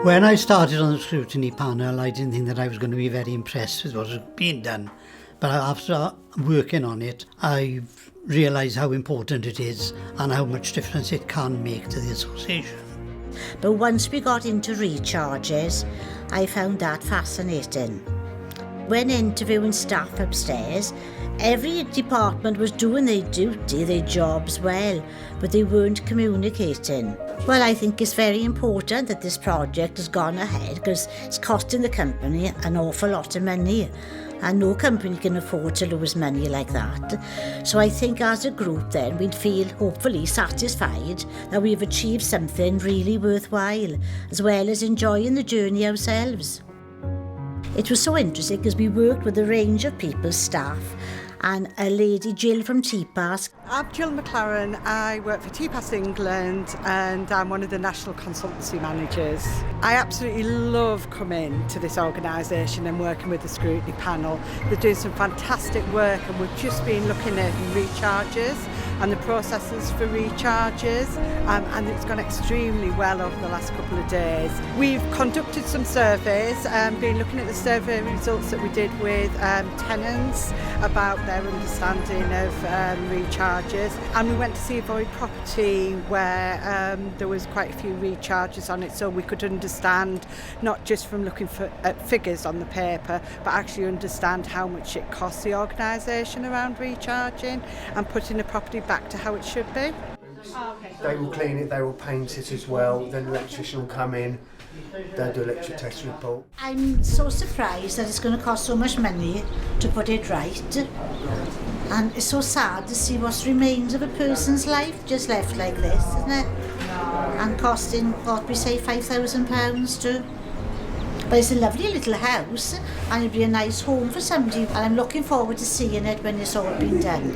When I started on the scrutiny panel, I didn't think that I was going to be very impressed with what was being done. But after working on it, I've realised how important it is and how much difference it can make to the association. But once we got into recharges, I found that fascinating. When interviewing staff upstairs, every department was doing their duty, their jobs well, but they weren't communicating. Well, I think it's very important that this project has gone ahead because it's costing the company an awful lot of money, and no company can afford to lose money like that. So I think as a group then we'd feel hopefully satisfied that we've achieved something really worthwhile, as well as enjoying the journey ourselves. It was so interesting because we worked with a range of people, staff, and a lady, Jill from TPAS. I'm Jill McLaren. I work for TPAS England and I'm one of the national consultancy managers. I absolutely love coming to this organisation and working with the scrutiny panel. They're doing some fantastic work, and we've just been looking at recharges and the processes for recharges, and it's gone extremely well over the last couple of days. We've conducted some surveys, been looking at the survey results that we did with tenants about their understanding of recharges, and we went to see a void property where there was quite a few recharges on it, so we could understand, not just from looking at figures on the paper, but actually understand how much it costs the organisation around recharging and putting the property back to how it should be. They will clean it, they will paint it as well, then the electrician will come in, they'll do electric test report. I'm so surprised that it's going to cost so much money to put it right, and it's so sad to see what remains of a person's life just left like this, isn't it? And costing, what we say, £5,000 to... But it's a lovely little house and it'd be a nice home for somebody, and I'm looking forward to seeing it when it's all been done.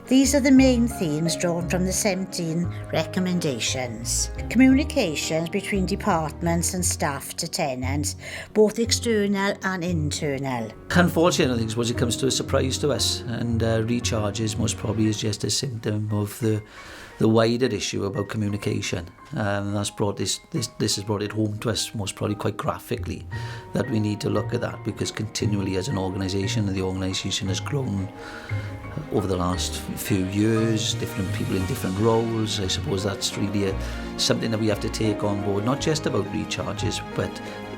These are the main themes drawn from the 17 recommendations. Communications between departments and staff to tenants, both external and internal. Unfortunately, I suppose it comes to a surprise to us, and recharges most probably is just a symptom of the wider issue about communication. That's brought this has brought it home to us most probably quite graphically, that we need to look at that, because continually as an organisation, the organisation has grown over the last few years, different people in different roles. I suppose that's really something that we have to take on board, not just about recharges, but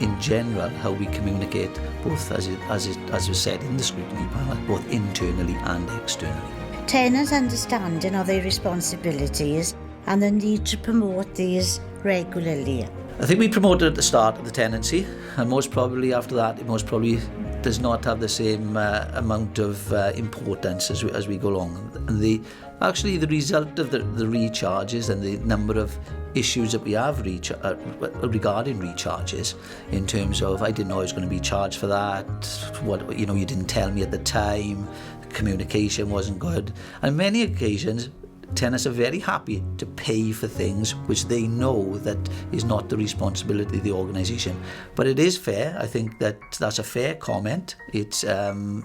in general how we communicate, both as was said in the scrutiny panel, both internally and externally. Tenants' understanding of their responsibilities and the need to promote these regularly. I think we promoted at the start of the tenancy, and most probably after that it most probably does not have the same amount of importance as we go along. And the result of the recharges and the number of issues that we have regarding recharges, in terms of, I didn't know I was going to be charged for that, you didn't tell me at the time, communication wasn't good, and many occasions tenants are very happy to pay for things which they know that is not the responsibility of the organisation. But it is fair, I think that's a fair comment. It's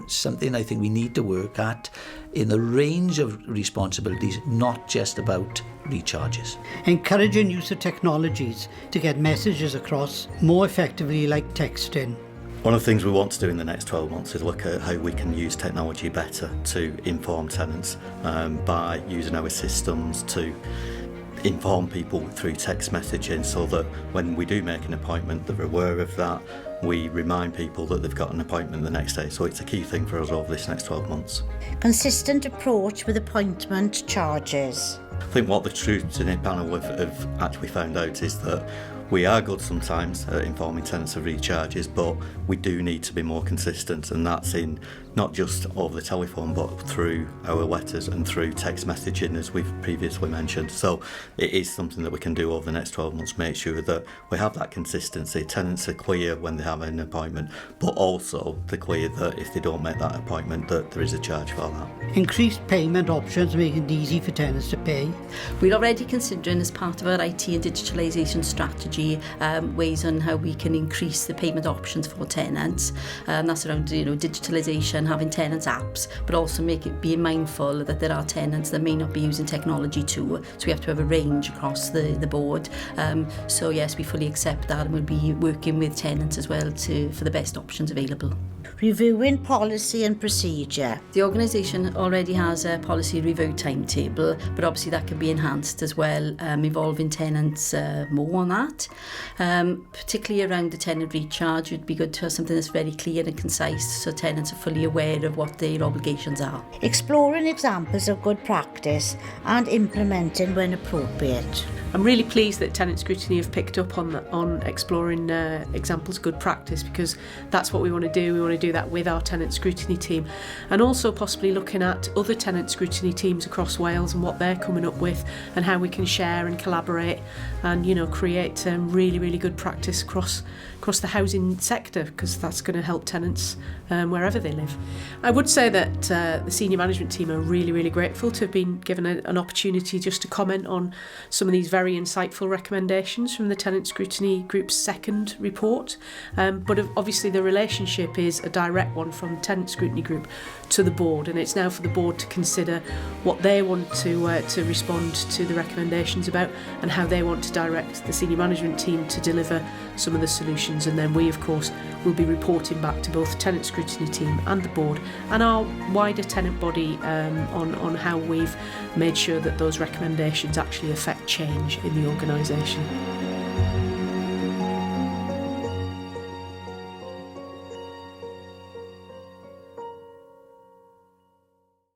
something I think we need to work at in the range of responsibilities, not just about recharges. Encouraging use of technologies to get messages across more effectively, like texting. One of the things we want to do in the next 12 months is look at how we can use technology better to inform tenants by using our systems to inform people through text messaging, so that when we do make an appointment, they're aware of that. We remind people that they've got an appointment the next day, so it's a key thing for us over this next 12 months. Consistent approach with appointment charges. I think what the scrutiny panel have actually found out is that we are good sometimes at informing tenants of recharges, but we do need to be more consistent, and that's in not just over the telephone, but through our letters and through text messaging, as we've previously mentioned. So it is something that we can do over the next 12 months, make sure that we have that consistency. Tenants are clear when they have an appointment, but also they're clear that if they don't make that appointment, that there is a charge for that. Increased payment options, making it easy for tenants to pay. We're already considering, as part of our IT and digitalisation strategy, technology, ways on how we can increase the payment options for tenants. That's around digitalisation, having tenants apps, but also being mindful that there are tenants that may not be using technology too. So we have to have a range across the board. So yes, we fully accept that, and we'll be working with tenants as well for the best options available. Reviewing policy and procedure. The organisation already has a policy review timetable, but obviously that can be enhanced as well, involving tenants more on that. Particularly around the tenant recharge, it would be good to have something that's very clear and concise so tenants are fully aware of what their obligations are. Exploring examples of good practice and implementing when appropriate. I'm really pleased that Tenant Scrutiny have picked up on exploring examples of good practice, because that's what we want to do. We want to do that with our Tenant Scrutiny team, and also possibly looking at other Tenant Scrutiny teams across Wales and what they're coming up with, and how we can share and collaborate and create really, really good practice across the housing sector, because that's going to help tenants wherever they live. I would say that the senior management team are really, really grateful to have been given an opportunity just to comment on some of these very insightful recommendations from the Tenant Scrutiny Group's second report. But obviously the relationship is a direct one from the Tenant Scrutiny Group to the board, and it's now for the board to consider what they want to respond to the recommendations about, and how they want to direct the senior management team to deliver some of the solutions. And then we, of course, will be reporting back to both the Tenant Scrutiny team and the board and our wider tenant body on how we've made sure that those recommendations actually affect change in the organisation.